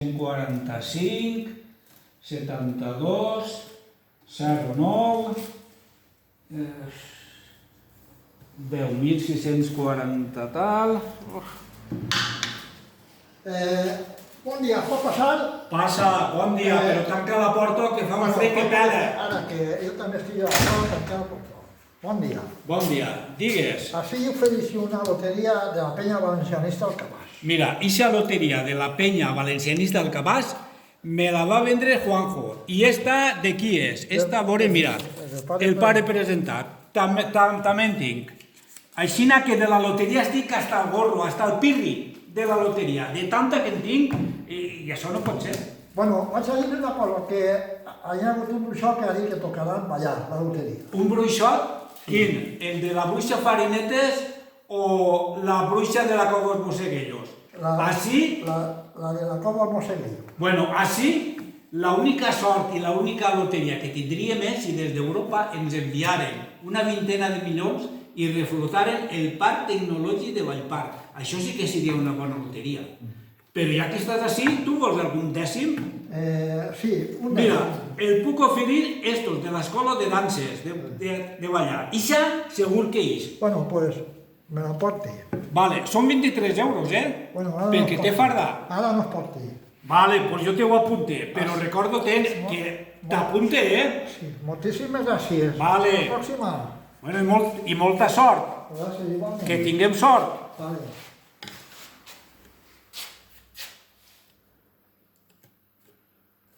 45, 72, 09, 10.640 tal... Bon dia, pot passar? Passa, bon dia, però tanca la porta que fa un fred que pela. Ara que jo també estic a la porta, tancar la porta. Bon dia. Bon dia, digues. Així ofereix una loteria de la penya valencianista al Cabàs. Mira, ixa loteria de la penya valencianista del Cabàs me la va vendre Juanjo. I esta de qui és? Esta, veure, mira, el pare presentat. També en tinc. Aixina que de la loteria estic hasta el gorro, hasta el pirri de la loteria. De tanta que en tinc, i això no pot ser. Bueno, vaig a dir una cosa, que hi ha hagut un bruixot que ha dit que tocaran ballar la loteria. Un bruixot? Quin? El de la bruixa Farinetes o la bruixa de la Cobos Moseguellos? Así... La de la Cobos Moseguellos. Bueno, així, l'única sort i l'única loteria que tindríem és si des d'Europa ens enviaren una vintena de milions i reflotaren el parc tecnològic de Vallparc. Això sí que seria una bona loteria. Però ja que estàs així, tu vols algun dècim? Sí, un dècim. Mira, el puc oferir estos de l'escola de danses, de ballar. Ixa, segur que és. Bueno, pues, me la porti. Vale, són 23 euros, Bueno, ara perquè no té farda. Ara no es porti. Vale, pues jo te ho apunte, però recordo-te que t'apunte, Sí, moltíssimes gràcies. Vale. Fins la pròxima. Bueno, i molta sort. Gràcies, igualment. Que tinguem sort. Vale.